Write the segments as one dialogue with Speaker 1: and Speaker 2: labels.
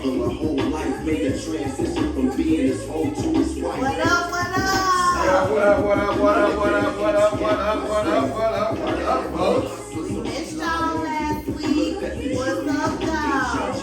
Speaker 1: struggle a whole life, made a transition from being his hoe to his wife.
Speaker 2: What up, what
Speaker 3: What up, what up, what up, what up, what up, what up, what up, what up, what up, folks?
Speaker 2: We missed y'all last week. What's up, y'all?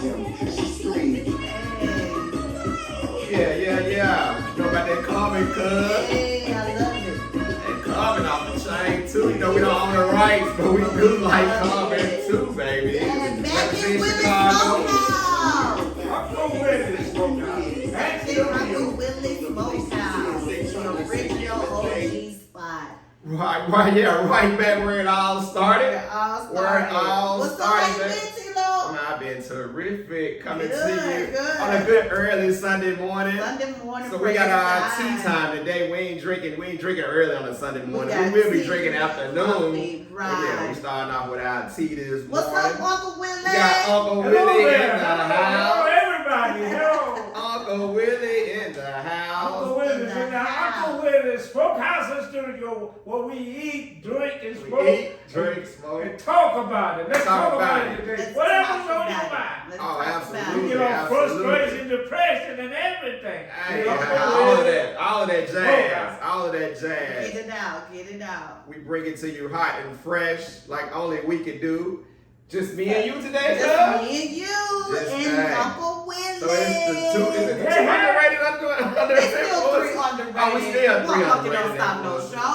Speaker 3: Yeah. You know about that Carmen, cuz?
Speaker 2: Hey, I love it.
Speaker 3: And Carmen off the chain, too. You know, we don't own the rights, but we do like Carmen, too, baby.
Speaker 2: And back in Willie's
Speaker 3: Chicago.
Speaker 2: Smokehouse.
Speaker 4: I'm Willie's Smokehouse.
Speaker 2: Back in Willie's Smokehouse. The original OG spot.
Speaker 3: Right back where it all started.
Speaker 2: Where it all started.
Speaker 3: Where it all
Speaker 2: What's
Speaker 3: started,
Speaker 2: the
Speaker 3: baby.
Speaker 2: life been, T-Lo?
Speaker 3: I've been terrific coming
Speaker 2: Good,
Speaker 3: to you
Speaker 2: good.
Speaker 3: on a good early Sunday morning.
Speaker 2: Sunday morning.
Speaker 3: So we got our
Speaker 2: prayer
Speaker 3: tea time today. We ain't drinking early on a Sunday morning.
Speaker 2: got
Speaker 3: We will be
Speaker 2: tea,
Speaker 3: drinking afternoon.
Speaker 2: coffee,
Speaker 3: But yeah,
Speaker 2: right.
Speaker 3: we starting off with our tea this
Speaker 2: What's
Speaker 3: morning.
Speaker 2: up, Uncle Willie?
Speaker 3: We got Uncle
Speaker 4: Hello
Speaker 3: Willie in
Speaker 4: there.
Speaker 3: the
Speaker 4: Hello,
Speaker 3: house.
Speaker 4: everybody. Hello.
Speaker 3: Uncle Willie in the house.
Speaker 4: Uncle Willie's in the Uncle Willie's Smokehouse and Studio where we eat, drink, and
Speaker 3: We
Speaker 4: smoke.
Speaker 3: eat, drink, smoke.
Speaker 4: And talk about it. Let's talk about it today.
Speaker 2: Let's
Speaker 4: Whatever's
Speaker 2: talk
Speaker 4: on your
Speaker 2: about it.
Speaker 4: mind.
Speaker 2: Let's
Speaker 3: Oh,
Speaker 2: talk about
Speaker 3: absolutely.
Speaker 2: it.
Speaker 4: You know,
Speaker 3: Absolutely.
Speaker 4: frustration, depression, and everything.
Speaker 3: Hey,
Speaker 4: You know,
Speaker 3: all of that jazz,
Speaker 4: Smokehouse.
Speaker 3: all of that jazz.
Speaker 2: Get it out, get it out.
Speaker 3: We bring it to you hot and fresh, like only we can do. Just me and you today,
Speaker 2: Just
Speaker 3: cuz?
Speaker 2: me and you
Speaker 3: Just
Speaker 2: and
Speaker 3: that.
Speaker 2: Uncle Willie.
Speaker 3: So it's the two
Speaker 4: Yeah.
Speaker 3: underrated under
Speaker 2: It's still three underrated.
Speaker 3: Oh, we still three
Speaker 2: Motherfucker
Speaker 3: underrated.
Speaker 2: don't stop no show.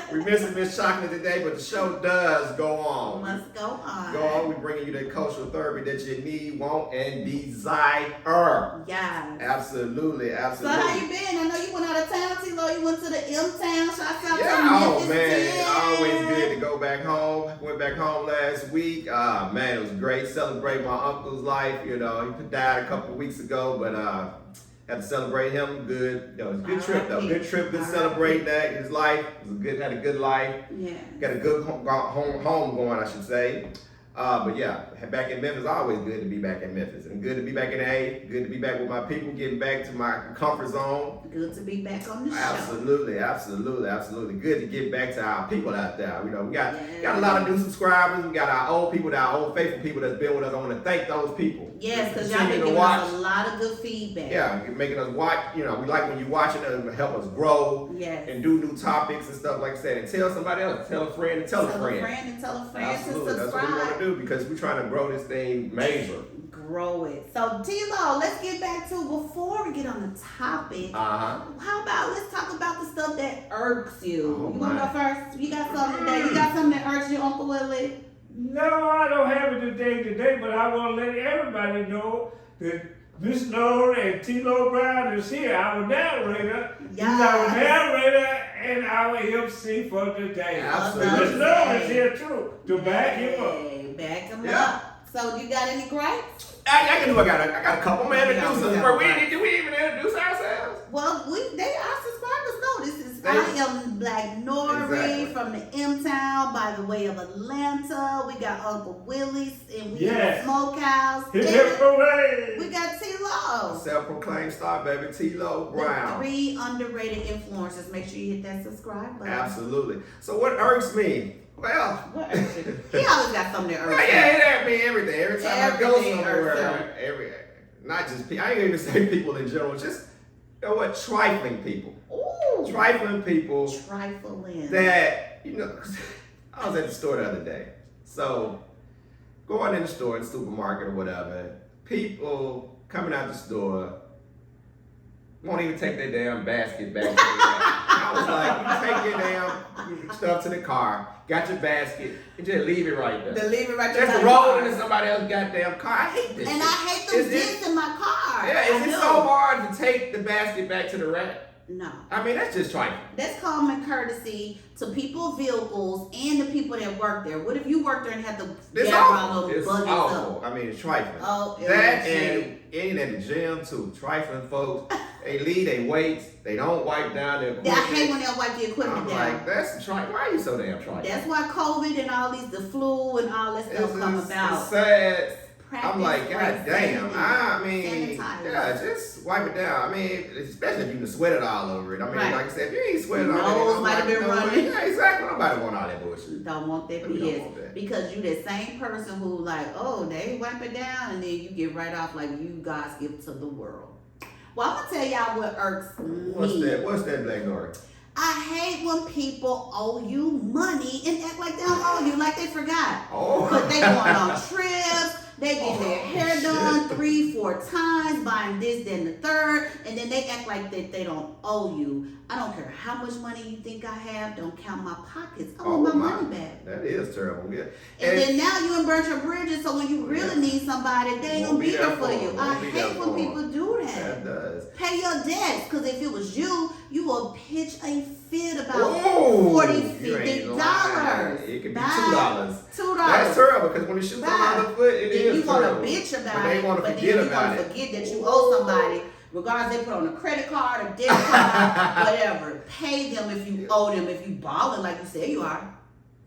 Speaker 3: We missing Miss Chocolate today, but the show does go on.
Speaker 2: Must go on.
Speaker 3: Go on. We bringing you the cultural therapy that you need, want, and desire.
Speaker 2: Yeah.
Speaker 3: Absolutely,
Speaker 2: So
Speaker 3: absolutely.
Speaker 2: how you been? I know you went out of town, T-Lo. You went to the M-Town. Shouts out
Speaker 3: Yeah,
Speaker 2: to
Speaker 3: oh
Speaker 2: Memphis.
Speaker 3: man, always
Speaker 2: 10.
Speaker 3: good to go back home. Went back home last week. Man, it was great. Celebrate my uncle's life. You know, he died a couple of weeks ago, but had to celebrate him. Good. You know, it was a good trip though. Good trip to celebrate that his life. It was a good. Had a good life.
Speaker 2: Yeah.
Speaker 3: Got a good home going, I should say. But yeah, back in Memphis, always good to be back in Memphis. And good to be back in A. Good to be back with my people, getting back to my comfort zone.
Speaker 2: Good to be back on the show.
Speaker 3: Absolutely. Good to get back to our people out there. You know, we got a lot of new subscribers. We got our old people, our old faithful people that's been with us. I want to thank those people.
Speaker 2: Yes, because y'all
Speaker 3: Continue
Speaker 2: been
Speaker 3: to
Speaker 2: giving
Speaker 3: watch.
Speaker 2: us a lot of good feedback.
Speaker 3: Yeah, making us watch. You know, we like when you watching it, help us grow
Speaker 2: Yes.
Speaker 3: and do new topics and stuff like that. And tell somebody else, tell a friend, and tell a friend.
Speaker 2: and tell a friend
Speaker 3: Absolutely,
Speaker 2: to
Speaker 3: that's what we want to
Speaker 2: subscribe.
Speaker 3: do because we're trying to grow this thing major.
Speaker 2: Grow it. So T-Lo, let's get back to before we get on the topic. How about let's talk about the stuff that irks you?
Speaker 3: Oh,
Speaker 2: You wanna
Speaker 3: my.
Speaker 2: go first? You got something today? You got something that irks you, Uncle Willie?
Speaker 4: No, I don't have it today, but I want to let everybody know that Miss Laura and T-Lo Brown is here, our narrator. He's our narrator and our MC for today.
Speaker 3: Absolutely.
Speaker 4: Miss Laura is here too to back him up.
Speaker 2: Hey, back him
Speaker 3: Yeah.
Speaker 2: up. So you got any gripes?
Speaker 3: I can do. I got a couple man
Speaker 2: Yeah,
Speaker 3: introducers.
Speaker 2: we
Speaker 3: Bro,
Speaker 2: got
Speaker 3: did we even introduce ourselves?
Speaker 2: Well, our subscribers know this is
Speaker 3: They-
Speaker 2: I am Black Nori
Speaker 3: Exactly.
Speaker 2: from the M-Town by the way of Atlanta. We got Uncle Willie's and we
Speaker 4: Yes.
Speaker 2: got Smokehouse.
Speaker 4: Hip
Speaker 2: And
Speaker 4: hip hooray!
Speaker 2: we got T-Lo.
Speaker 3: Self-proclaimed star, baby, T-Lo
Speaker 2: The
Speaker 3: Brown.
Speaker 2: 3 underrated influencers. Make sure you hit that subscribe button.
Speaker 3: Absolutely. So what irks me? Well,
Speaker 2: What irks you? He always got something that irks
Speaker 3: yeah,
Speaker 2: you.
Speaker 3: it irks me everything. Every time I go
Speaker 2: Everything irks
Speaker 3: somewhere, not just people. I ain't even say people in general. Just you know what? Trifling people.
Speaker 2: Ooh.
Speaker 3: Trifling people
Speaker 2: Trifling.
Speaker 3: that you know. I was at the store the other day. So going in the store, in the supermarket or whatever, people coming out the store won't even take their damn basket back to the I was like, you take your damn stuff to the car, got your basket, and just leave it right there.
Speaker 2: To leave it right there.
Speaker 3: Just roll into somebody else's goddamn car. I hate this
Speaker 2: And
Speaker 3: shit.
Speaker 2: I hate them
Speaker 3: Is
Speaker 2: dents in my car.
Speaker 3: Yeah,
Speaker 2: I
Speaker 3: is it
Speaker 2: do.
Speaker 3: so hard to take the basket back to the rack?
Speaker 2: No.
Speaker 3: I mean, that's just trifling.
Speaker 2: That's common courtesy to people, vehicles, and the people that work there. What if you work there and have to
Speaker 3: It's
Speaker 2: gather around
Speaker 3: awful.
Speaker 2: those
Speaker 3: It's
Speaker 2: buckets
Speaker 3: awful.
Speaker 2: up?
Speaker 3: I mean, it's trifling.
Speaker 2: Oh,
Speaker 3: That
Speaker 2: irritating.
Speaker 3: and ain't at the gym too. Trifling folks. They leave their weights. They don't wipe down their
Speaker 2: Yeah, I hate
Speaker 3: equipment.
Speaker 2: when they wipe the equipment
Speaker 3: I'm
Speaker 2: down.
Speaker 3: like, that's trifling. Why are you so damn trifling?
Speaker 2: That's why COVID and all these, the flu and all that stuff come
Speaker 3: It's
Speaker 2: about.
Speaker 3: a sad
Speaker 2: practice.
Speaker 3: I'm like, God damn. I mean,
Speaker 2: sanitize.
Speaker 3: yeah, just wipe it down. I mean, especially if you can sweat it all over it. I mean,
Speaker 2: Right.
Speaker 3: like I said, if you ain't sweating all
Speaker 2: Nose
Speaker 3: over it,
Speaker 2: might have been running.
Speaker 3: Yeah, exactly. Nobody want all that bullshit.
Speaker 2: Don't want that
Speaker 3: We don't
Speaker 2: BS.
Speaker 3: want that.
Speaker 2: Because you that same person who like, oh, they wipe it down, and then you get right off like you God's gift to the world. Well, I'm gonna tell y'all what irks me.
Speaker 3: What's that, Black Nori?
Speaker 2: I hate when people owe you money and act like they don't owe you, like they forgot.
Speaker 3: Oh.
Speaker 2: But they going on trips, they get their hair
Speaker 3: shit.
Speaker 2: done 3-4 times, buying this, then the third, and then they act like that they don't owe you. I don't care how much money you think I have, don't count my pockets. I want my money back.
Speaker 3: That is terrible. Yeah.
Speaker 2: And then now you done burnt your bridges, so when you really need somebody, they ain't gonna be there for you. I hate when people do that.
Speaker 3: That does.
Speaker 2: Pay your debts, because if it was you, you will pitch a fit about
Speaker 3: Ooh,
Speaker 2: $40,
Speaker 3: you ain't
Speaker 2: $50.
Speaker 3: lying. It could be
Speaker 2: Bye.
Speaker 3: $2.
Speaker 2: $2.
Speaker 3: That's terrible because when it shoots
Speaker 2: Bye.
Speaker 3: on the foot, it
Speaker 2: Then
Speaker 3: is
Speaker 2: you want
Speaker 3: terrible.
Speaker 2: to bitch about
Speaker 3: But they
Speaker 2: it,
Speaker 3: want to
Speaker 2: but
Speaker 3: forget
Speaker 2: then you
Speaker 3: about
Speaker 2: want to
Speaker 3: it.
Speaker 2: forget that you owe somebody, regardless they put on a credit card, a debit card, whatever. Pay them if you owe them, if you balling like you say you are.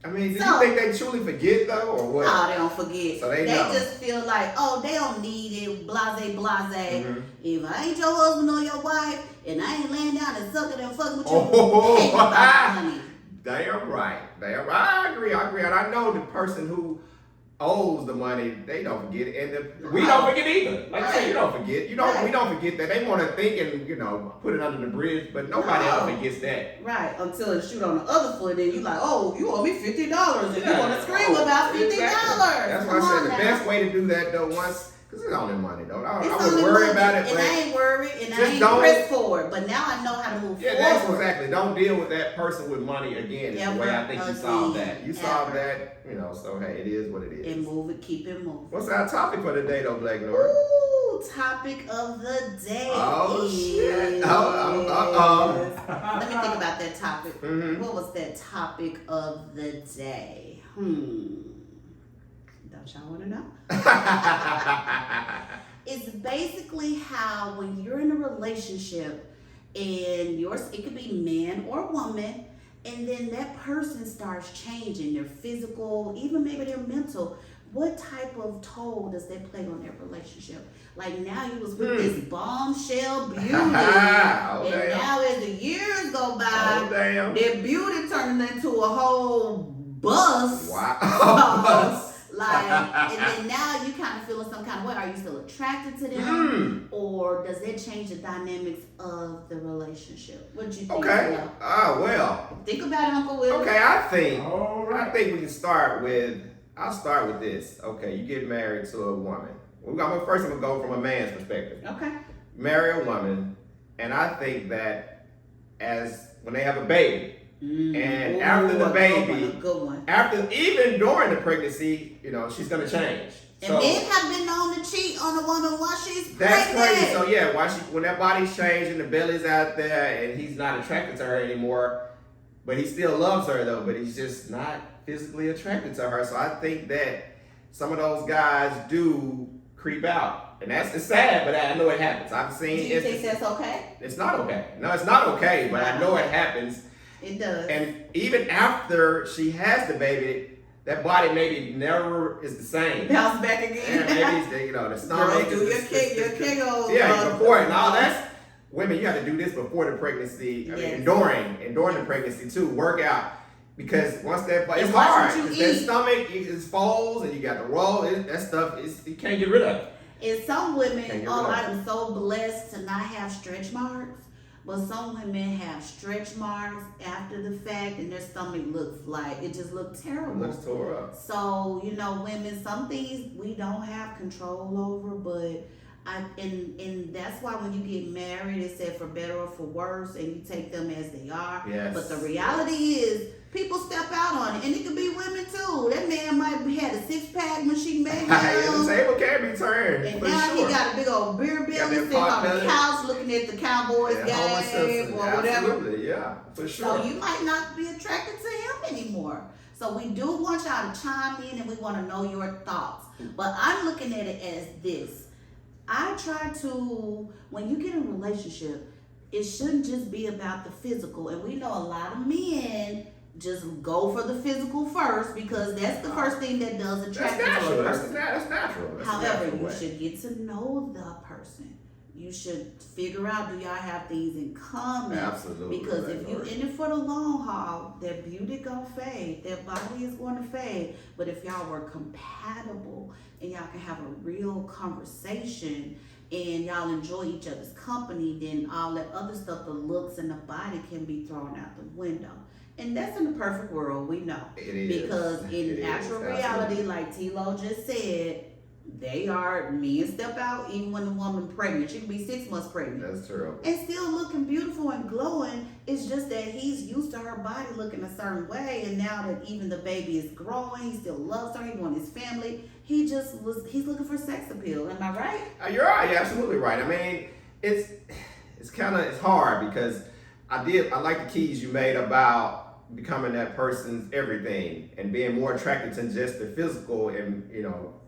Speaker 3: I mean, do
Speaker 2: So-
Speaker 3: you think they truly forget though, or what?
Speaker 2: No, they don't forget.
Speaker 3: So they know.
Speaker 2: just feel like, oh, they don't need it, blase, blase.
Speaker 3: Mhm.
Speaker 2: If I ain't your husband or your wife, and I ain't laying down and sucking and fucking with you,
Speaker 3: Oh.
Speaker 2: pay me my money.
Speaker 3: Damn right. I agree. And I know the person who owes the money, they don't forget it. And we don't forget either. Like I said, you don't forget. We don't forget that. They want to think and, put it under the bridge, but nobody
Speaker 2: No.
Speaker 3: ever forgets that.
Speaker 2: Right, until it shoot on the other foot, and you like, oh, you owe me $50, and you
Speaker 3: Yeah.
Speaker 2: want to scream about $50.
Speaker 3: Exactly. That's why
Speaker 2: Come
Speaker 3: I
Speaker 2: on
Speaker 3: said the
Speaker 2: now.
Speaker 3: best way to do that though, because it's only money though. I
Speaker 2: It's
Speaker 3: wouldn't
Speaker 2: only
Speaker 3: worry
Speaker 2: money,
Speaker 3: about it,
Speaker 2: and
Speaker 3: but
Speaker 2: I ain't worried, and I
Speaker 3: just
Speaker 2: ain't
Speaker 3: don't-
Speaker 2: pressed forward. But now I know how to move
Speaker 3: yeah, that's
Speaker 2: forward.
Speaker 3: exactly. Don't deal with that person with money again. Is the way I think you solve that. You solve that, so hey, it is what it is.
Speaker 2: And move it, keep it moving.
Speaker 3: What's our topic for the day though, Black Nori?
Speaker 2: Ooh, topic of the day.
Speaker 3: Oh, shit.
Speaker 2: is- Let me think about that topic.
Speaker 3: Mhm.
Speaker 2: What was that topic of the day? Don't y'all want to know? It's basically how when you're in a relationship and it could be man or woman, and then that person starts changing their physical, even maybe their mental. What type of toll does that play on their relationship? Like now you was with this bombshell beauty, and
Speaker 3: damn.
Speaker 2: now as the years go
Speaker 3: Oh,
Speaker 2: by,
Speaker 3: damn.
Speaker 2: their beauty turned into a whole bust.
Speaker 3: Wow.
Speaker 2: Like, and then now you kind of feeling some kind of way. Are you still attracted to them, or does that change the dynamics of the relationship? What do you think?
Speaker 3: Okay.
Speaker 2: Will?
Speaker 3: Well.
Speaker 2: Think about it, Uncle Will.
Speaker 3: Okay, I think
Speaker 4: All
Speaker 3: we can start with. I'll start with this. Okay, you get married to a woman. I'm gonna go from a man's perspective.
Speaker 2: Okay.
Speaker 3: Marry a woman, and I think that when they have a baby, and
Speaker 2: Ooh,
Speaker 3: after the baby,
Speaker 2: a good one.
Speaker 3: even during the pregnancy, she's gonna change.
Speaker 2: And men have been known to cheat on a woman while she's
Speaker 3: That's
Speaker 2: pregnant.
Speaker 3: crazy. So yeah, when that body's changed and the belly's out there, and he's not attracted to her anymore, but he still loves her though, but he's just not physically attracted to her. So I think that some of those guys do creep out, and it's sad, but I know it happens. I've seen.
Speaker 2: Do you think that's okay?
Speaker 3: It's not okay. No, it's not okay, but I know it happens.
Speaker 2: It does.
Speaker 3: And even after she has the baby, that body maybe never is the same.
Speaker 2: Bounce back again.
Speaker 3: And maybe the stomach.
Speaker 2: Girl, do your kegel.
Speaker 3: Yeah, before and all that's women. You have to do this before the pregnancy. I mean, and during the pregnancy too. Work out. Because once it's
Speaker 2: watch
Speaker 3: hard.
Speaker 2: what you
Speaker 3: 'Cause that
Speaker 2: eat.
Speaker 3: stomach is folds, and you got the roll. That stuff you can't get rid of it.
Speaker 2: And some women,
Speaker 3: Can't get rid
Speaker 2: oh,
Speaker 3: of it.
Speaker 2: I am so blessed to not have stretch marks. But some women have stretch marks after the fact, and their stomach it just looks terrible.
Speaker 3: It looks tore up.
Speaker 2: So, women, some things we don't have control over, but and that's why when you get married, it said for better or for worse, and you take them as they are.
Speaker 3: Yes.
Speaker 2: But the reality is, people step out on it, and it could be women too. That man might have had a 6-pack when she met him.
Speaker 3: The table can be turned.
Speaker 2: And
Speaker 3: for
Speaker 2: now
Speaker 3: sure.
Speaker 2: he got a big old beer belly
Speaker 3: Got that
Speaker 2: sitting on
Speaker 3: pot
Speaker 2: the
Speaker 3: belly.
Speaker 2: couch looking at the Cowboys
Speaker 3: Yeah,
Speaker 2: game
Speaker 3: Homer Simpson.
Speaker 2: or whatever.
Speaker 3: Absolutely, yeah, for sure.
Speaker 2: So you might not be attracted to him anymore. So we do want y'all to chime in, and we want to know your thoughts. But I'm looking at it as this. I try to, when you get in a relationship, it shouldn't just be about the physical. And we know a lot of men just go for the physical first because that's the first thing that does attract
Speaker 3: That's
Speaker 2: you to
Speaker 3: natural.
Speaker 2: a
Speaker 3: That's
Speaker 2: person.
Speaker 3: natural. That's a
Speaker 2: However,
Speaker 3: natural
Speaker 2: you
Speaker 3: way.
Speaker 2: should get to know the person. You should figure out, do y'all have things in common?
Speaker 3: Absolutely.
Speaker 2: Because
Speaker 3: right,
Speaker 2: if you're
Speaker 3: right.
Speaker 2: in it for the long haul, their beauty gonna fade, their body is gonna fade. But if y'all were compatible and y'all can have a real conversation and y'all enjoy each other's company, then all that other stuff, the looks and the body, can be thrown out the window. And that's in the perfect world, we know.
Speaker 3: It is.
Speaker 2: Because
Speaker 3: It
Speaker 2: in
Speaker 3: is,
Speaker 2: actual
Speaker 3: absolutely.
Speaker 2: reality, like T-Lo just said, men step out even when the woman pregnant. She can be 6 months pregnant.
Speaker 3: That's true.
Speaker 2: And still looking beautiful and glowing. It's just that he's used to her body looking a certain way, and now that even the baby is growing, he still loves her, he wants his family. He's looking for sex appeal. Am I right?
Speaker 3: You're right. You're absolutely right. I mean, it's hard because I like the keys you made about becoming that person's everything and being more attracted to just the physical and,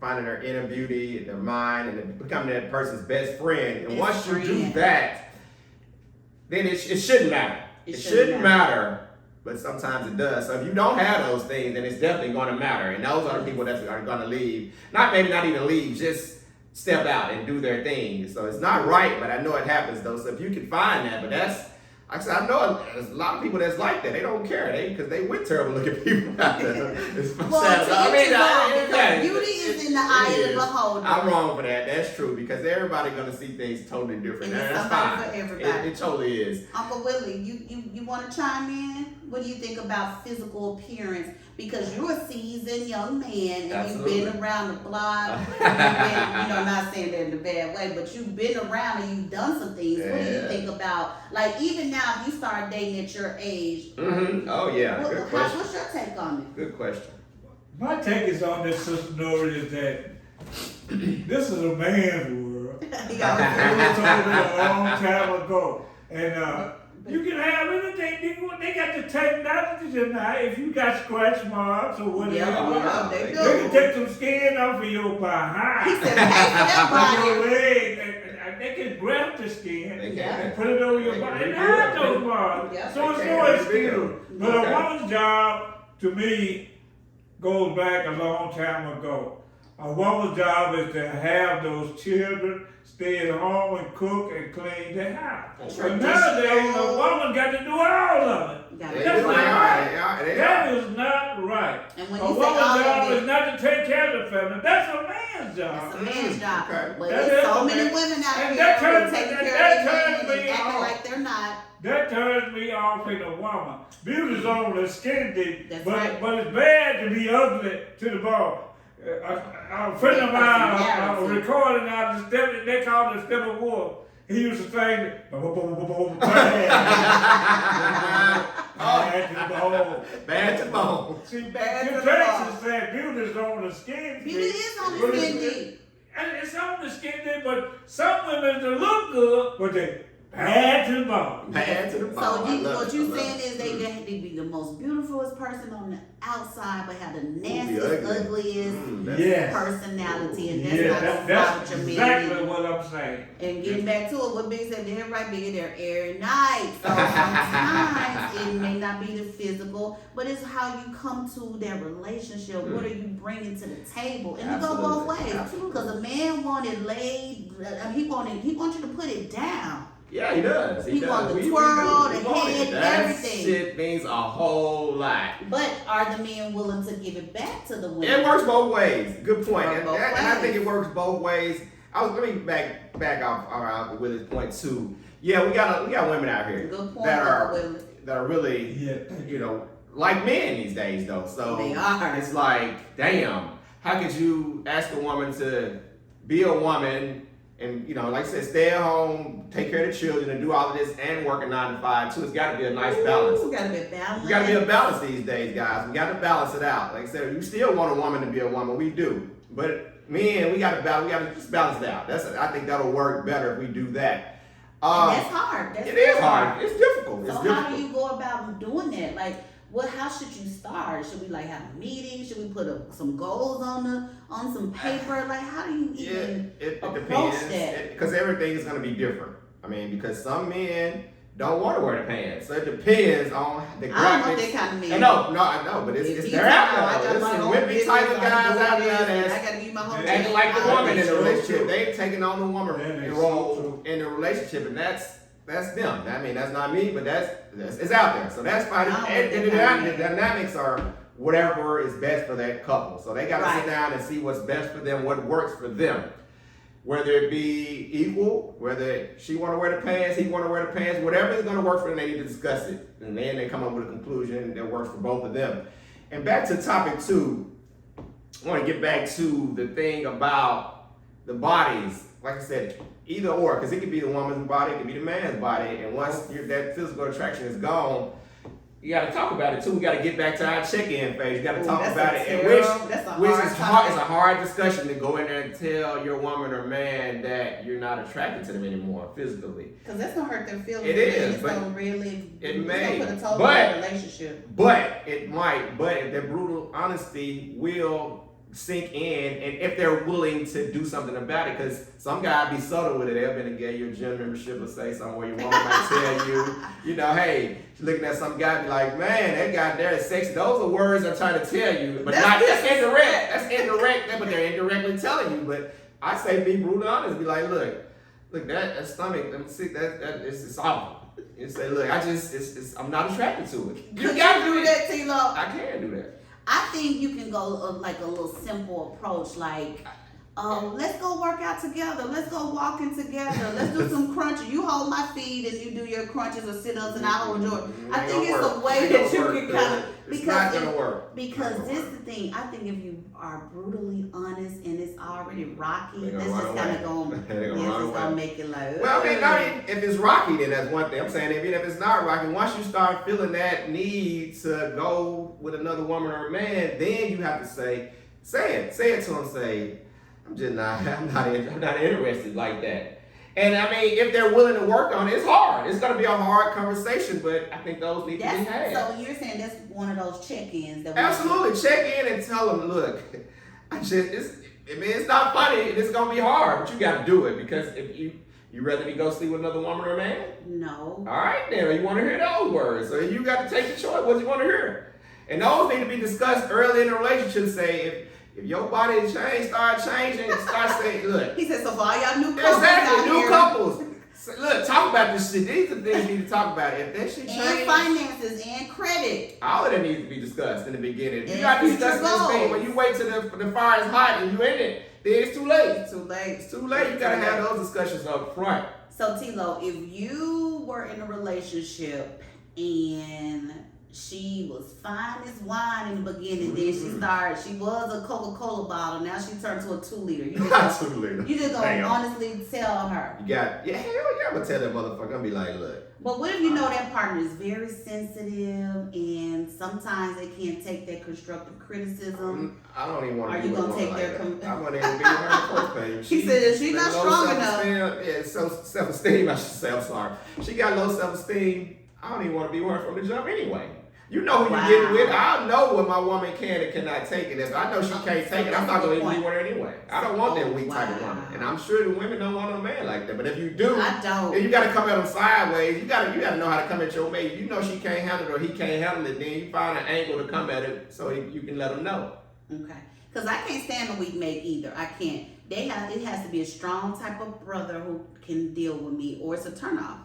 Speaker 3: finding their inner beauty, their mind, and becoming that person's best friend. And once you do that, then it shouldn't matter. It shouldn't matter, but sometimes it does. So if you don't have those things, then it's definitely going to matter. And those are the people that are going to leave. Not even leave, just step out and do their thing. So it's not right, but I know it happens though. So if you can find that, but that's, like I said, I know there's a lot of people that's like that. They don't care, because they with terrible looking people out there. It's
Speaker 2: Because beauty is in the eye of the beholder.
Speaker 3: I'm wrong for that. That's true, because everybody's gonna see things totally different.
Speaker 2: And it's
Speaker 3: That's
Speaker 2: somebody
Speaker 3: fine.
Speaker 2: for everybody.
Speaker 3: It totally is.
Speaker 2: Uncle Willie, you want to chime in? What do you think about physical appearance? Because you're a seasoned young man and
Speaker 3: Absolutely.
Speaker 2: you've been around the block. You've been, not saying that in a bad way, but you've been around and you've done some things. What do you
Speaker 3: Yeah.
Speaker 2: think about, like, even now, if you start dating at your age?
Speaker 3: Mm-hmm. Oh yeah. Good question.
Speaker 2: What's your take on it?
Speaker 3: Good question.
Speaker 4: My take is on this, Sister Nori, is that this is a man's world.
Speaker 2: You
Speaker 4: It
Speaker 2: got
Speaker 4: was told me a long time ago. And you can have anything. They got the technology tonight. If you got scratch marks or whatever,
Speaker 2: Yeah,
Speaker 3: they
Speaker 2: they
Speaker 3: do.
Speaker 4: they can
Speaker 2: do.
Speaker 4: take some skin off of your behind.
Speaker 2: He said, pay for that
Speaker 4: Your
Speaker 2: body.
Speaker 4: leg. And they can graft the skin
Speaker 3: They
Speaker 2: Yeah.
Speaker 3: can.
Speaker 4: and put it over your
Speaker 3: They can
Speaker 4: body and
Speaker 3: rebuild
Speaker 4: hide
Speaker 3: it.
Speaker 4: those marks.
Speaker 2: Yeah.
Speaker 4: So it's
Speaker 3: They
Speaker 4: no
Speaker 3: can
Speaker 4: excuse.
Speaker 3: rebuild.
Speaker 4: But
Speaker 3: Okay.
Speaker 4: a woman's job, to me, goes back a long time ago. A woman's job is to have those children, stay at home and cook and clean the house. But nowadays, a woman got to do all of it.
Speaker 2: You gotta
Speaker 3: They
Speaker 2: do
Speaker 4: That's
Speaker 3: do.
Speaker 4: not
Speaker 2: it.
Speaker 4: right.
Speaker 3: They
Speaker 4: That
Speaker 3: are.
Speaker 4: is not right.
Speaker 2: And when
Speaker 4: A
Speaker 2: you say
Speaker 4: woman's
Speaker 2: all
Speaker 4: job
Speaker 2: of
Speaker 4: is
Speaker 2: it,
Speaker 4: not to take care of the family. That's a man's
Speaker 2: it's a
Speaker 4: job.
Speaker 2: man's job.
Speaker 3: Okay.
Speaker 2: But
Speaker 4: That
Speaker 2: there's
Speaker 4: is
Speaker 2: so
Speaker 4: a
Speaker 2: many
Speaker 4: man.
Speaker 2: women out
Speaker 4: And
Speaker 2: here
Speaker 4: that
Speaker 2: who
Speaker 4: turns-
Speaker 2: taking
Speaker 4: that
Speaker 2: care of their
Speaker 4: turns
Speaker 2: men
Speaker 4: me
Speaker 2: and acting
Speaker 4: off.
Speaker 2: like they're not.
Speaker 4: That turns me off in a woman. Beauty's on the skin deep,
Speaker 2: That's
Speaker 4: but
Speaker 2: right.
Speaker 4: but it's bad to be ugly to the bone. A friend of mine
Speaker 2: Personality.
Speaker 4: recording out the step, they call it Steppenwolf. He used to sing bad to the bone.
Speaker 3: Bad to bone.
Speaker 4: See,
Speaker 2: Bad to
Speaker 4: Kim
Speaker 2: the
Speaker 4: Jackson
Speaker 2: bone.
Speaker 4: said beauty's on the skin deep.
Speaker 2: Beauty is on the
Speaker 4: but
Speaker 2: skin
Speaker 4: it's-
Speaker 2: deep.
Speaker 4: And it's on the skin deep, but some women they look good, but they bad to the bone.
Speaker 3: Bad to the bone.
Speaker 2: So
Speaker 3: I love
Speaker 2: what
Speaker 3: it.
Speaker 2: you
Speaker 3: I love
Speaker 2: saying
Speaker 3: it.
Speaker 2: is they can be the most beautifulest person on the outside, but have the nastiest,
Speaker 3: ugly.
Speaker 2: ugliest
Speaker 3: That's-
Speaker 4: Yes.
Speaker 2: personality, and that's
Speaker 4: Yeah,
Speaker 2: not
Speaker 4: that's
Speaker 2: what your man
Speaker 4: exactly
Speaker 2: needs.
Speaker 4: what I'm saying.
Speaker 2: And getting back to it, what Big said, everybody be there every night. So sometimes it may not be the physical, but it's how you come to that relationship. What are you bringing to the table? And it go both
Speaker 3: Absolutely.
Speaker 2: ways.
Speaker 3: Absolutely.
Speaker 2: Because a man wanted laid, he wants you to put it down.
Speaker 3: Yeah, he does.
Speaker 2: He
Speaker 3: does.
Speaker 2: want the
Speaker 3: We
Speaker 2: twirl,
Speaker 3: do.
Speaker 2: the
Speaker 3: We want it.
Speaker 2: head,
Speaker 3: That
Speaker 2: everything.
Speaker 3: shit means a whole lot.
Speaker 2: But are the men willing to give it back to the women?
Speaker 3: It works both ways. Good point.
Speaker 2: Work
Speaker 3: And,
Speaker 2: both
Speaker 3: and I
Speaker 2: ways.
Speaker 3: think it works both ways. Let me back off with his point too. Yeah, we got women out here
Speaker 2: Good point,
Speaker 3: that are
Speaker 2: Uncle Willie.
Speaker 3: really
Speaker 4: Yeah.
Speaker 3: like men these days though. So
Speaker 2: They are.
Speaker 3: it's like, damn, how could you ask a woman to be a woman and like I said, stay at home, take care of the children, and do all of this and work a 9 to 5 too? It's got to be a nice balance.
Speaker 2: Ooh, gotta be balanced.
Speaker 3: We got to be a balance these days, guys. We got to balance it out. Like I said, you still want a woman to be a woman. We do. But men, we got to balance. We got to just balance it out. I think that'll work better if we do that.
Speaker 2: And that's hard. That's
Speaker 3: It is
Speaker 2: real
Speaker 3: hard. It's difficult. It's
Speaker 2: So
Speaker 3: difficult.
Speaker 2: how do you go about doing that? Like, how should you start? Should we have a meeting? Should we put some goals on some paper? Like, how do you even
Speaker 3: it
Speaker 2: approach
Speaker 3: depends
Speaker 2: that?
Speaker 3: because everything is going to be different. I mean, because some men don't want to wear the pants. So it depends on the graphics.
Speaker 2: I don't want that kind of man.
Speaker 3: And no, I know, but it's they're out there. There's some wimpy type of guys out there
Speaker 2: I
Speaker 3: that's
Speaker 2: gotta give my whole
Speaker 3: acting like the
Speaker 2: I
Speaker 3: woman in
Speaker 2: gotta
Speaker 3: the
Speaker 2: be
Speaker 3: relationship. They taking on the woman
Speaker 4: That is
Speaker 3: role
Speaker 4: so
Speaker 3: in the relationship, and that's them. I mean, that's not me, but that's it's out there. So that's fine.
Speaker 2: I don't
Speaker 3: And
Speaker 2: want
Speaker 3: the
Speaker 2: that kind of
Speaker 3: dynamics are whatever is best for that couple. So they got to
Speaker 2: Right.
Speaker 3: sit down and see what's best for them, what works for them. Whether it be equal, whether she want to wear the pants, he want to wear the pants, whatever is going to work for them, they need to discuss it. And then they come up with a conclusion that works for both of them. And back to topic 2, I want to get back to the thing about the bodies. Like I said, either or, because it could be the woman's body, it could be the man's body. And once that physical attraction is gone, you got to talk about it too. We got to get back to our check-in phase. You got to
Speaker 2: Ooh,
Speaker 3: talk
Speaker 2: that's
Speaker 3: about
Speaker 2: a
Speaker 3: it, and
Speaker 2: terrible- that's a
Speaker 3: which
Speaker 2: hard
Speaker 3: is hard.
Speaker 2: topic.
Speaker 3: It's a hard discussion to go in there and tell your woman or man that you're not attracted to them anymore physically.
Speaker 2: Because that's gonna hurt their feelings.
Speaker 3: It is,
Speaker 2: It's
Speaker 3: but
Speaker 2: gonna really.
Speaker 3: it
Speaker 2: it's
Speaker 3: may,
Speaker 2: gonna put a toll
Speaker 3: but-
Speaker 2: on the relationship.
Speaker 3: But it might. But that brutal honesty will sink in, and if they're willing to do something about it, because some guy be subtle with it. They'll be to get your gym membership or say something where your woman might tell you, hey, looking at some guy be like, man, that guy there is sexy. Those are words I'm trying to tell you, but that's indirect. That's indirect, but they're indirectly telling you. But I say be brutally honest. Be like, look, that stomach, let me see that it's awful. And say, look, I'm not attracted to it.
Speaker 2: Could you do that, T-Lo?
Speaker 3: I can do that.
Speaker 2: I think you can go like a little simple approach, like, let's go work out together. Let's go walking together. Let's do some crunches. You hold my feet and you do your crunches or sit-ups and I hold yours. I think it's a way that you can kind of,
Speaker 3: It's not gonna work.
Speaker 2: because this is the thing. I think if you are brutally honest and it's already rocky,
Speaker 3: They're
Speaker 2: that's
Speaker 3: gonna
Speaker 2: just
Speaker 3: run
Speaker 2: kind of
Speaker 3: away.
Speaker 2: going,
Speaker 3: They're gonna
Speaker 2: yes,
Speaker 3: run
Speaker 2: it's gonna
Speaker 3: away.
Speaker 2: make it like.
Speaker 3: Well, I mean, if it's rocky, then that's one thing. I'm saying even if it's not rocky, once you start feeling that need to go with another woman or a man, then you have to say it to them. Say, I'm not interested like that. And I mean, if they're willing to work on it, it's hard. It's gonna be a hard conversation, but I think those need to be had.
Speaker 2: So you're saying that's one of those check-ins that we
Speaker 3: Absolutely, check in and tell them, look, it's not funny. It's gonna be hard, but you got to do it because if you rather me go sleep with another woman or a man.
Speaker 2: No.
Speaker 3: All right, then you want to hear those words, so you got to take the choice. What you want to hear, and those need to be discussed early in the relationship. Say if your body is changed, start changing, start saying, look.
Speaker 2: He said, so for all y'all new couples
Speaker 3: Exactly,
Speaker 2: out
Speaker 3: new
Speaker 2: here,
Speaker 3: couples. So, look, talk about this shit. These are things you need to talk about. If that shit
Speaker 2: and
Speaker 3: change,
Speaker 2: finances and credit.
Speaker 3: all of that needs to be discussed in the beginning. If you
Speaker 2: And
Speaker 3: got to
Speaker 2: future
Speaker 3: discuss this thing
Speaker 2: goals.
Speaker 3: when you wait till the fire is hot and you in it, then it's too late.
Speaker 2: It's too late.
Speaker 3: It's too late. You gotta have those discussions up front.
Speaker 2: So T-Lo, if you were in a relationship and she was fine as wine in the beginning, then she was a Coca-Cola bottle, now she turned to a 2-liter. You just,
Speaker 3: Too late.
Speaker 2: you just gonna
Speaker 3: Damn.
Speaker 2: honestly tell her.
Speaker 3: Hell yeah, I'm gonna tell that motherfucker. I'm be like, look.
Speaker 2: But what if you know that partner is very sensitive and sometimes they can't take that constructive criticism?
Speaker 3: I don't even want to
Speaker 2: Are
Speaker 3: be
Speaker 2: you
Speaker 3: with
Speaker 2: gonna
Speaker 3: a
Speaker 2: take
Speaker 3: woman
Speaker 2: their
Speaker 3: like that. I wouldn't even be with her in the first place.
Speaker 2: He said if she's not
Speaker 3: low
Speaker 2: strong enough.
Speaker 3: self-esteem, yeah, self-esteem, I should say. I'm sorry. She got low self-esteem. I don't even want to be with her from the jump anyway. You know who
Speaker 2: Wow.
Speaker 3: you're getting with. I know what my woman can and cannot take it. If I know she can't take it, I'm not going to be with her anyway. I don't want that weak type of woman. And I'm sure the women don't want a man like that. But if you do,
Speaker 2: I don't.
Speaker 3: then you got to come at them sideways. You got to know how to come at your mate. You know she can't handle it or he can't handle it. Then you find an angle to come at it so you can let them know.
Speaker 2: Okay. Because I can't stand a weak mate either. I can't. It has to be a strong type of brother who can deal with me, or it's a turnoff.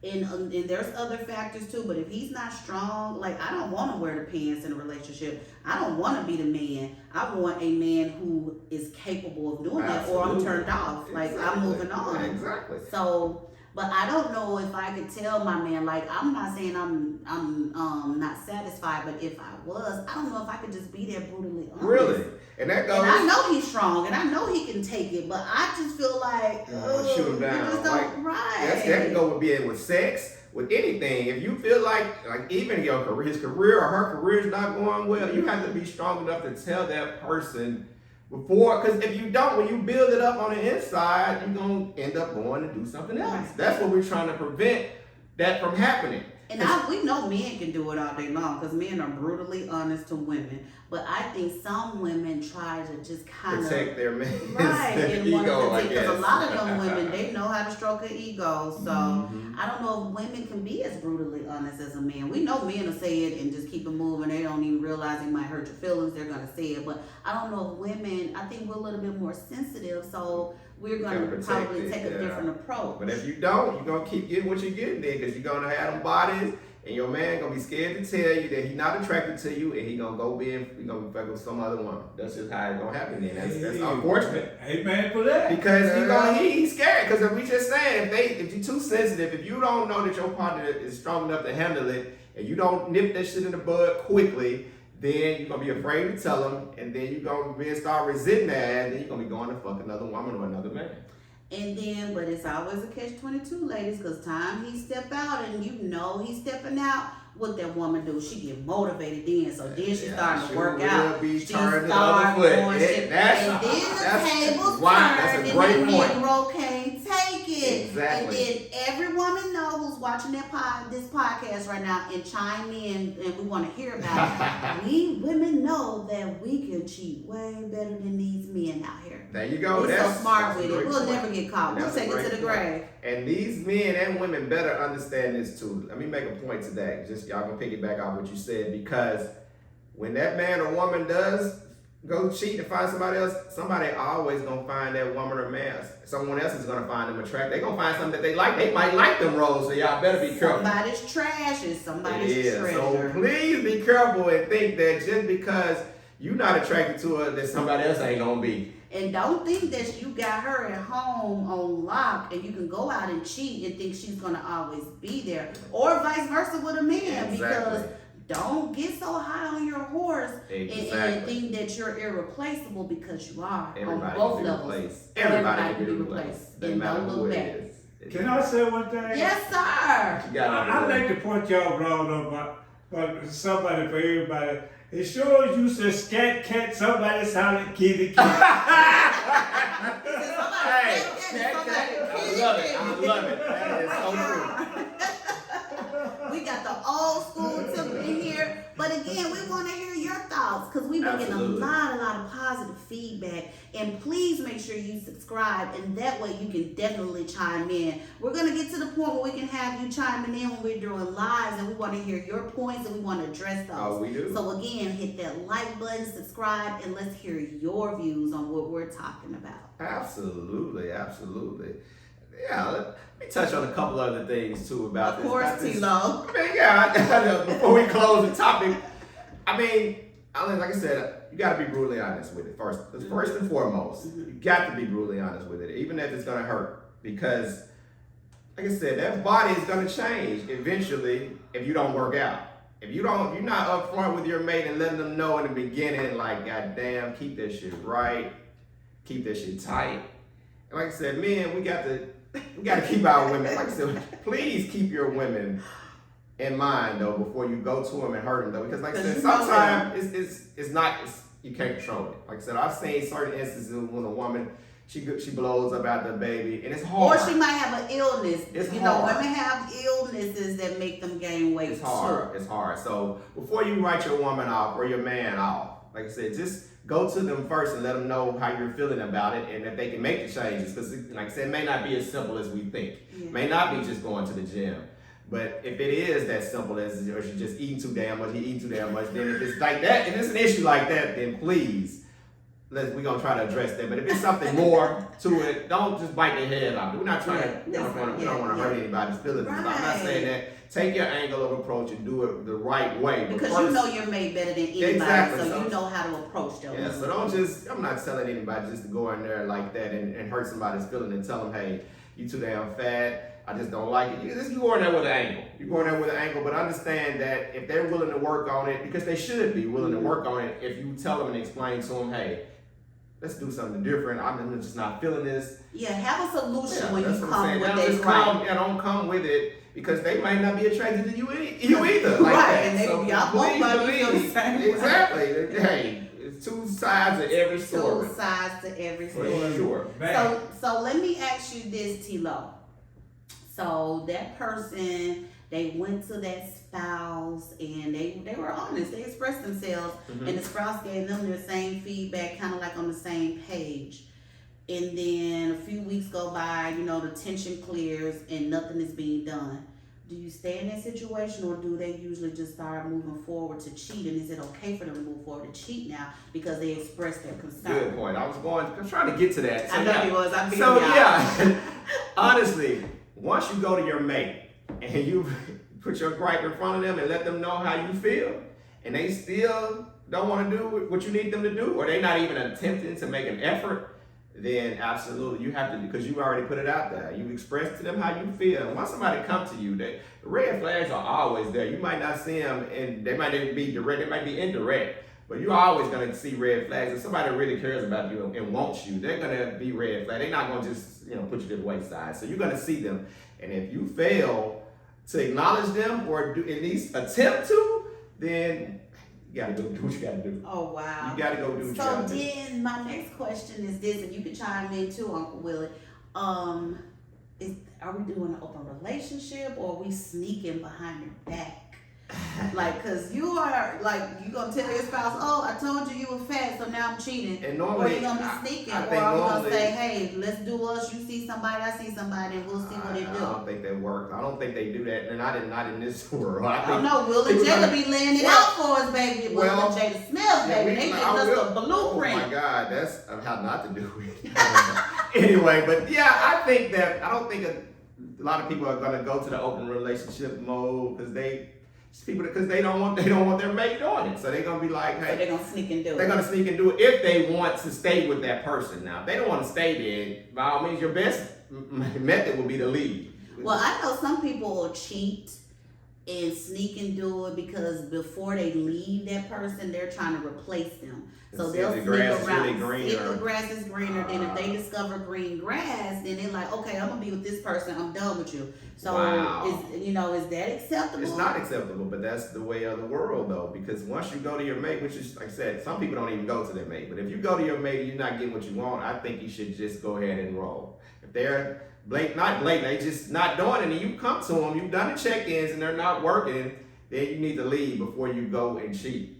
Speaker 2: And there's other factors too, but if he's not strong, like I don't want to wear the pants in a relationship. I don't want to be the man. I want a man who is capable of doing that, or I'm turned off. Like I'm moving on.
Speaker 3: Exactly.
Speaker 2: So, but I don't know if I could tell my man, like I'm not saying I'm not satisfied, but if I was, I don't know if I could just be there brutally honest.
Speaker 3: Really? And that goes.
Speaker 2: And I know he's strong, and I know he can take it, but I just feel like,
Speaker 3: shoot him down.
Speaker 2: you just don't, right.
Speaker 3: That can go with being with sex, with anything. If you feel like even his career or her career is not going well, you have to be strong enough to tell that person before. Because if you don't, when you build it up on the inside, you're gonna end up going to do something else. That's what we're trying to prevent that from happening.
Speaker 2: And we know men can do it all day long because men are brutally honest to women. But I think some women try to just kind of
Speaker 3: protect their man's
Speaker 2: right and want
Speaker 3: ego, I
Speaker 2: to
Speaker 3: guess.
Speaker 2: because a lot of them women they know how to stroke an ego. So
Speaker 3: Mhm.
Speaker 2: I don't know if women can be as brutally honest as a man. We know men will say it and just keep it moving. They don't even realize it might hurt your feelings. They're gonna say it, but I don't know if women. I think we're a little bit more sensitive, so we're gonna
Speaker 3: Gotta protect
Speaker 2: probably
Speaker 3: it,
Speaker 2: take a
Speaker 3: yeah.
Speaker 2: different approach.
Speaker 3: But if you don't, you're gonna keep getting what you're getting then, because you're gonna have them bodies, and your man gonna be scared to tell you that he's not attracted to you, and he gonna be fucking with some other woman. That's just how it's gonna happen then. That's unfortunate.
Speaker 4: Amen for that.
Speaker 3: Because he's scared. Because if we just saying, if you're too sensitive, if you don't know that your partner is strong enough to handle it, and you don't nip that shit in the bud quickly, then you're gonna be afraid to tell him, and then you're gonna start resenting that, and then you're gonna be going to fuck another woman or another man.
Speaker 2: And then, but it's always a catch-22, ladies, because time he step out and you know he's stepping out, what that woman do? She get motivated then, so then she starting to work out.
Speaker 3: Be
Speaker 2: She
Speaker 3: turned the
Speaker 2: start
Speaker 3: other foot.
Speaker 2: going shit. And then the tables
Speaker 3: Wow,
Speaker 2: turn
Speaker 3: that's a
Speaker 2: and
Speaker 3: great
Speaker 2: the
Speaker 3: point.
Speaker 2: Negro can't take it.
Speaker 3: Exactly.
Speaker 2: And then every woman know who's watching this podcast right now and chime in and we want to hear about it. We women know that we can cheat way better than these men out here.
Speaker 3: There you go.
Speaker 2: We're so smart with
Speaker 3: a
Speaker 2: it.
Speaker 3: great
Speaker 2: We'll
Speaker 3: point.
Speaker 2: never get caught. We'll
Speaker 3: That's a
Speaker 2: take it to
Speaker 3: great
Speaker 2: the
Speaker 3: point.
Speaker 2: grave.
Speaker 3: And these men and women better understand this too. Let me make a point today. Just y'all gonna piggyback off what you said, because when that man or woman does go cheat and find somebody else, somebody always gonna find that woman or man. Someone else is gonna find them attractive. They gonna find something that they like. They might like them roles, so y'all better be careful.
Speaker 2: Somebody's trash is somebody's
Speaker 3: It is. So
Speaker 2: treasure.
Speaker 3: please be careful and think that just because you're not attracted to her, that somebody else ain't gonna be.
Speaker 2: And don't think that you got her at home on lock and you can go out and cheat and think she's gonna always be there. Or vice versa with a man, because don't get so high on your horse and think that you're irreplaceable, because you are
Speaker 3: Everybody
Speaker 2: on both
Speaker 3: can be
Speaker 2: levels.
Speaker 3: replaced.
Speaker 2: Everybody can be replaced.
Speaker 3: Doesn't
Speaker 2: And
Speaker 3: matter
Speaker 2: don't
Speaker 3: who
Speaker 2: look
Speaker 3: it
Speaker 2: back.
Speaker 3: is.
Speaker 4: Can I say one thing?
Speaker 2: Yes, sir.
Speaker 3: You gotta
Speaker 4: I like the point y'all brought up about somebody for everybody. It shows you said scat cat, somebody sounded kitty cat.
Speaker 3: Hey, I love it. I love it. That is so true.
Speaker 2: We got the old school tip in here, but again, we want to hear your thoughts because we've been getting a lot of positive feedback. And please make sure you subscribe, and that way you can definitely chime in. We're gonna get to the point where we can have you chiming in when we're doing lives, and we want to hear your points and we want to address those.
Speaker 3: Oh, we do.
Speaker 2: So again, hit that like button, subscribe, and let's hear your views on what we're talking about.
Speaker 3: Absolutely, absolutely. Yeah, let me touch on a couple other things too about
Speaker 2: Of
Speaker 3: this.
Speaker 2: course,
Speaker 3: about this.
Speaker 2: T-Lo.
Speaker 3: I mean, yeah, before we close the topic, I mean, like I said, you got to be brutally honest with it first. First and foremost, you got to be brutally honest with it, even if it's going to hurt. Because, like I said, that body is going to change eventually if you don't work out. If you're not upfront with your mate and letting them know in the beginning, like, goddamn, keep that shit right, keep that shit tight. And like I said, men, we got to keep our women. Like I said, please keep your women in mind though before you go to them and hurt them though, because like I said, sometimes it's you can't control it. Like I said, I've seen certain instances when a woman she blows up out the baby and it's hard.
Speaker 2: Or she might have an illness.
Speaker 3: It's
Speaker 2: you know,
Speaker 3: hard.
Speaker 2: women have illnesses that make them gain weight.
Speaker 3: It's hard. It's hard. So before you write your woman off or your man off, like I said, just go to them first and let them know how you're feeling about it and if they can make the changes. Because like I said, it may not be as simple as we think.
Speaker 2: Yeah.
Speaker 3: May not be just going to the gym. But if it is that simple as, or she's just eating too damn much, he eating too damn much, then if it's like that, if it's an issue like that, then please, we're going to try to address that. But if it's something more to it, don't just bite their head off. We're not trying to, we don't want to hurt anybody's feelings.
Speaker 2: Right.
Speaker 3: I'm not saying that. Take your angle of approach and do it the right way.
Speaker 2: Because
Speaker 3: first,
Speaker 2: you know you're made better than anybody,
Speaker 3: Exactly.
Speaker 2: so you know how to approach them.
Speaker 3: Yeah, so don't just, I'm not telling anybody just to go in there like that and hurt somebody's feeling and tell them, hey, you too damn fat. I just don't like it. You go in there with an angle. You go in there with an angle, but understand that if they're willing to work on it, because they should be willing to work on it, if you tell them and explain to them, hey, let's do something different. I'm just not feeling this.
Speaker 2: Yeah, have a solution when
Speaker 3: that's
Speaker 2: you
Speaker 3: what
Speaker 2: come
Speaker 3: I'm
Speaker 2: with
Speaker 3: saying.
Speaker 2: that
Speaker 3: Just
Speaker 2: right.
Speaker 3: don't come with it because they might not be attracted to you either. Like
Speaker 2: Right,
Speaker 3: that.
Speaker 2: and they
Speaker 3: So
Speaker 2: could be all both of you feel the same way.
Speaker 3: Exactly. Hey, it's two sides of every story.
Speaker 2: Two sides to every
Speaker 3: For
Speaker 2: story.
Speaker 3: sure.
Speaker 2: So let me ask you this, T-Lo. So that person they went to that spouse and they were honest. They expressed themselves,
Speaker 3: Mhm.
Speaker 2: and the spouse gave them their same feedback, kind of like on the same page. And then a few weeks go by, the tension clears and nothing is being done. Do you stay in that situation, or do they usually just start moving forward to cheat? And is it okay for them to move forward to cheat now because they expressed their concern?
Speaker 3: Good point. I'm trying to get to that. So,
Speaker 2: I know
Speaker 3: yeah.
Speaker 2: he was. I feel
Speaker 3: So
Speaker 2: y'all.
Speaker 3: yeah, honestly, once you go to your mate and you put your gripe in front of them and let them know how you feel, and they still don't want to do what you need them to do, or they're not even attempting to make an effort, then absolutely you have to, because you already put it out there. You express to them how you feel. And once somebody comes to you, the red flags are always there. You might not see them, and they might be direct, they might be indirect, but you're always going to see red flags. If somebody really cares about you and wants you, they're going to be red flags. They're not going to just put you to the wayside. So you're going to see them, and if you fail to acknowledge them or do at least attempt to, then you got to go do what you got to do.
Speaker 2: Oh, wow.
Speaker 3: You got to go do what you
Speaker 2: So
Speaker 3: got to do.
Speaker 2: then my next question is this, and you can chime in too, Uncle Willie. Are we doing an open relationship, or are we sneaking behind your back? Like, cause you are like, you gonna tell your spouse, oh, I told you were fat, so now I'm cheating.
Speaker 3: And
Speaker 2: Or
Speaker 3: normally,
Speaker 2: you gonna be sneaking,
Speaker 3: I
Speaker 2: or
Speaker 3: think
Speaker 2: are we gonna
Speaker 3: normally-
Speaker 2: say, hey, let's do us. You see somebody, I see somebody, and we'll see what it
Speaker 3: I
Speaker 2: do.
Speaker 3: don't think that works. I don't think they do that, and not in this world. I
Speaker 2: I
Speaker 3: think
Speaker 2: don't know. Will and
Speaker 3: people
Speaker 2: Jada
Speaker 3: gonna-
Speaker 2: be laying it
Speaker 3: Well-
Speaker 2: out for us, baby. Will
Speaker 3: well,
Speaker 2: and Jada Smith, baby. They giving us the blueprint.
Speaker 3: Oh my God, that's how not to do it. Anyway, but yeah, I don't think a lot of people are gonna go to the open relationship mode because they don't want their mate doing it. So they're gonna be like,
Speaker 2: So
Speaker 3: hey,
Speaker 2: they're gonna sneak and do
Speaker 3: they're
Speaker 2: it.
Speaker 3: gonna sneak and do it if they want to stay with that person. Now, if they don't want to stay there, by all means, your best method would be to leave.
Speaker 2: Well, I know some people will cheat and sneak and do it because before they leave that person, they're trying to replace them. So
Speaker 3: See
Speaker 2: they'll
Speaker 3: if the
Speaker 2: sneak
Speaker 3: grass is
Speaker 2: around.
Speaker 3: really green
Speaker 2: If
Speaker 3: or-
Speaker 2: the grass is greener, then if they discover green grass, then they're like, okay, I'm gonna be with this person. I'm done with you. So
Speaker 3: Wow.
Speaker 2: is that acceptable?
Speaker 3: It's not acceptable, but that's the way of the world, though. Because once you go to your mate, which is, like I said, some people don't even go to their mate. But if you go to your mate and you're not getting what you want, I think you should just go ahead and roll. If they're not blatant, they just not doing it, and you come to them, you've done the check-ins, and they're not working, then you need to leave before you go and cheat.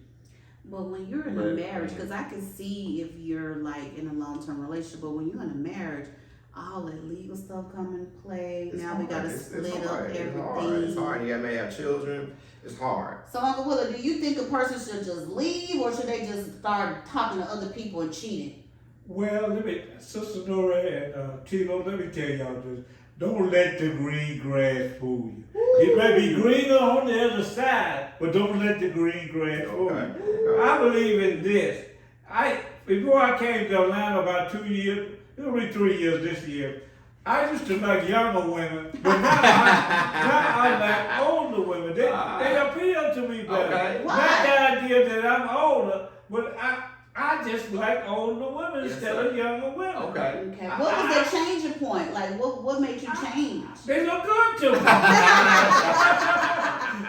Speaker 2: But when you're in a marriage, because I can see if you're like in a long-term relationship, but when you're in a marriage, all that legal stuff come into play.
Speaker 3: It's
Speaker 2: now we
Speaker 3: hard.
Speaker 2: gotta
Speaker 3: It's
Speaker 2: split up
Speaker 3: hard.
Speaker 2: everything.
Speaker 3: It's hard. You may have children. It's hard.
Speaker 2: So Uncle Willie, do you think a person should just leave, or should they just start talking to other people and cheating?
Speaker 4: Well, Sister Nora and Tilo, let me tell y'all this. Don't let the green grass fool you. It may be greener on the other side, but don't let the green grass fool you.
Speaker 3: Okay.
Speaker 4: I believe in this. Before I came to Atlanta about 2 years, it'll be 3 years this year, I used to like younger women, but now I like older women. They appeal to me better.
Speaker 3: Okay.
Speaker 2: Why?
Speaker 4: Not the idea that I'm older, but I just like older women
Speaker 3: Yes,
Speaker 4: instead
Speaker 3: sir.
Speaker 4: of younger women.
Speaker 3: Okay.
Speaker 2: Okay. What was the changing point? Like, what made you change?
Speaker 4: They look good to me.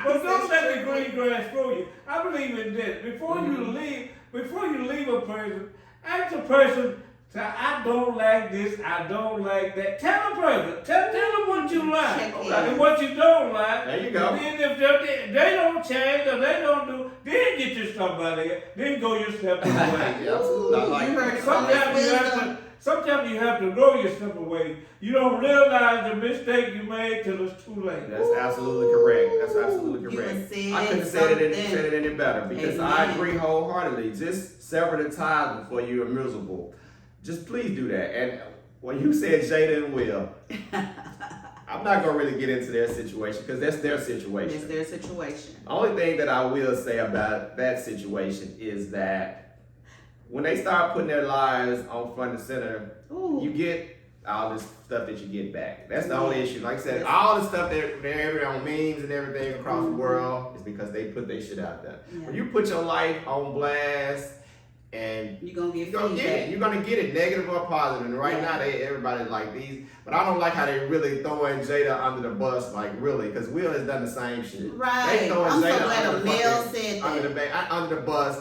Speaker 4: But don't let the green grass fool you. I believe in this. Before you leave a person, ask a person, say, I don't like this, I don't like that. Tell a person. Tell them what you like
Speaker 2: Check in.
Speaker 4: and what you don't like.
Speaker 3: There you go.
Speaker 4: And then if they don't change or they don't do, then get you somebody else. Then go your separate way.
Speaker 3: Yeah, absolutely. I like
Speaker 2: You heard
Speaker 3: that.
Speaker 2: it from this
Speaker 4: Sometimes you have to go your separate way. You don't realize the mistake you made till it's too late.
Speaker 3: That's absolutely correct. That's absolutely
Speaker 2: You
Speaker 3: correct.
Speaker 2: done said
Speaker 3: I couldn't have said
Speaker 2: something.
Speaker 3: it any better because I
Speaker 2: Amen.
Speaker 3: agree wholeheartedly. Just sever the ties before you are miserable. Just please do that. And when you said Jada and Will, I'm not gonna really get into their situation because that's their situation.
Speaker 2: It's their situation.
Speaker 3: The only thing that I will say about that situation is that when they start putting their lives on front and center,
Speaker 2: Ooh.
Speaker 3: you get all this stuff that you get back. That's the only issue. Like I said,
Speaker 2: Yes.
Speaker 3: all the stuff that they're on memes and everything across the world is because they put their shit out there.
Speaker 2: Yeah.
Speaker 3: When you put your life on blast and
Speaker 2: You're gonna get
Speaker 3: you're gonna get it.
Speaker 2: feedback.
Speaker 3: You're gonna get it, negative or positive. And right
Speaker 2: Yeah.
Speaker 3: now, everybody like these. But I don't like how they really throwing Jada under the bus, like really, because Will has done the same shit.
Speaker 2: Right.
Speaker 3: They throwing
Speaker 2: I'm so
Speaker 3: Jada
Speaker 2: glad
Speaker 3: under
Speaker 2: a
Speaker 3: the
Speaker 2: male
Speaker 3: fucking-
Speaker 2: said
Speaker 3: under
Speaker 2: that.
Speaker 3: the bus,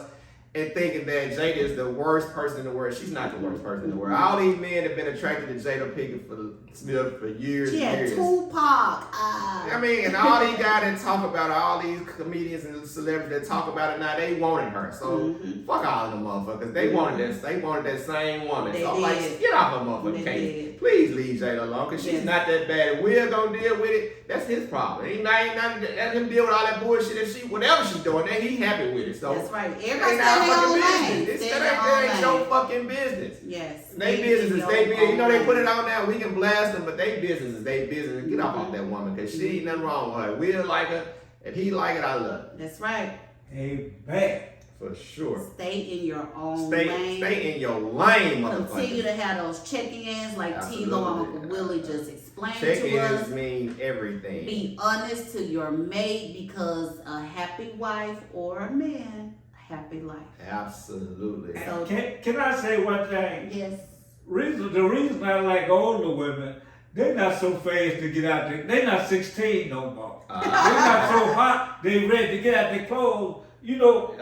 Speaker 3: and thinking that Jada is the worst person in the world. She's not the worst person in the world. All these men have been attracted to Jada Pinkett Smith for years
Speaker 2: She
Speaker 3: and
Speaker 2: had
Speaker 3: years.
Speaker 2: Tupac.
Speaker 3: I mean, and all these guys that talk about it, all these comedians and celebrities that talk about it now, they wanted her. So fuck all of them motherfuckers. They wanted this. They wanted that same woman.
Speaker 2: They
Speaker 3: so I'm
Speaker 2: did.
Speaker 3: like, get off her motherfucking
Speaker 2: They
Speaker 3: case.
Speaker 2: did.
Speaker 3: Please leave Jada alone, cause she's
Speaker 2: Yes.
Speaker 3: not that bad. If we're gonna deal with it, that's his problem. Ain't nothing. Let him deal with all that bullshit. If she, whatever she's doing, then he happy with it. So
Speaker 2: That's right.
Speaker 3: it
Speaker 2: Everybody
Speaker 3: ain't
Speaker 2: stay
Speaker 3: our
Speaker 2: in their own
Speaker 3: fucking
Speaker 2: lane.
Speaker 3: business.
Speaker 2: Stay in
Speaker 3: That
Speaker 2: their
Speaker 3: ain't
Speaker 2: own
Speaker 3: your
Speaker 2: lane.
Speaker 3: fucking business.
Speaker 2: Yes.
Speaker 3: They business is they business. You know they put it on there. We can blast them, but they business is they business. Get off that woman, cause she ain't nothing wrong with her. We'll like her. If he like it, I love it.
Speaker 2: That's right.
Speaker 4: Amen.
Speaker 3: For sure.
Speaker 2: Stay in your own
Speaker 3: Stay
Speaker 2: lane.
Speaker 3: in your lane,
Speaker 2: Continue
Speaker 3: motherfucker.
Speaker 2: to have those check-ins like
Speaker 3: Absolutely.
Speaker 2: Tilo and Uncle Willie just explained to
Speaker 3: Check-ins
Speaker 2: us.
Speaker 3: mean everything.
Speaker 2: Be honest to your mate because a happy wife or a man, a happy life.
Speaker 3: Absolutely.
Speaker 2: So-
Speaker 4: Can I say one thing?
Speaker 2: Yes.
Speaker 4: The reason I like older women, they're not so fast to get out there. They're not 16 no more. They're not so hot. They ready to get out their clothes. You know,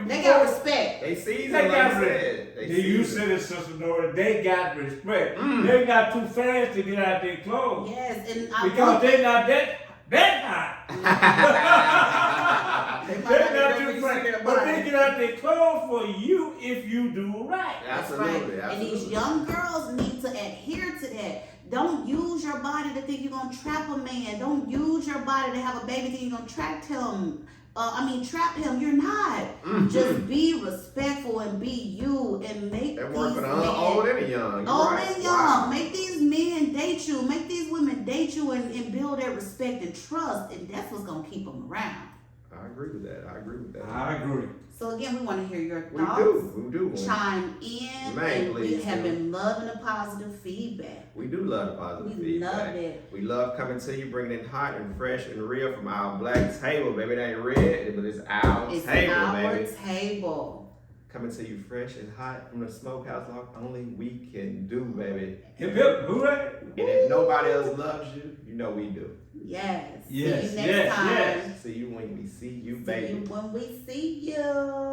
Speaker 2: They got respect.
Speaker 3: They season,
Speaker 4: They
Speaker 3: like
Speaker 4: got
Speaker 3: I
Speaker 4: respect.
Speaker 3: said.
Speaker 4: You said it, Sister Nora. They got respect.
Speaker 3: Mm.
Speaker 4: They not too fast to get out their clothes
Speaker 2: Yes, and I
Speaker 4: because
Speaker 2: want
Speaker 4: they're not that hot.
Speaker 2: they might
Speaker 4: They're
Speaker 2: not
Speaker 4: not
Speaker 2: be
Speaker 4: too
Speaker 2: ready to
Speaker 4: fast,
Speaker 2: see their
Speaker 4: but
Speaker 2: body.
Speaker 4: they get out their clothes for you if you do right.
Speaker 2: That's
Speaker 3: Absolutely.
Speaker 2: right. And these young girls need to adhere to that. Don't use your body to think you're gonna trap a man. Don't use your body to have a baby thinking you're gonna trap him. Trap him. You're not.
Speaker 3: Mhm.
Speaker 2: Just be respectful and be you and make
Speaker 3: That
Speaker 2: these
Speaker 3: work for the
Speaker 2: men
Speaker 3: old and the young. You're
Speaker 2: old
Speaker 3: right.
Speaker 2: and young.
Speaker 3: Wow.
Speaker 2: Make these men date you. Make these women date you and build that respect and trust. And that's what's gonna keep them around.
Speaker 3: I agree with that. I agree with that.
Speaker 4: I agree.
Speaker 2: So again, we want to hear your
Speaker 3: We
Speaker 2: thoughts.
Speaker 3: do.
Speaker 2: Chime in,
Speaker 3: Man,
Speaker 2: and we
Speaker 3: please
Speaker 2: have
Speaker 3: do.
Speaker 2: been loving the positive feedback.
Speaker 3: We do love the positive
Speaker 2: We
Speaker 3: feedback.
Speaker 2: love it.
Speaker 3: We love coming to you, bringing it hot and fresh and real from our black table, baby. It ain't red, but it's our
Speaker 2: It's
Speaker 3: table,
Speaker 2: our
Speaker 3: baby.
Speaker 2: table.
Speaker 3: Coming to you fresh and hot from the smokehouse like only we can do, baby.
Speaker 4: Hip hip, hooray!
Speaker 3: And if nobody else loves you, you know we do.
Speaker 2: Yes.
Speaker 4: Yes,
Speaker 2: See you next
Speaker 4: yes,
Speaker 2: time.
Speaker 4: yes.
Speaker 3: See you when we see you,
Speaker 2: See
Speaker 3: baby.
Speaker 2: you when we see you.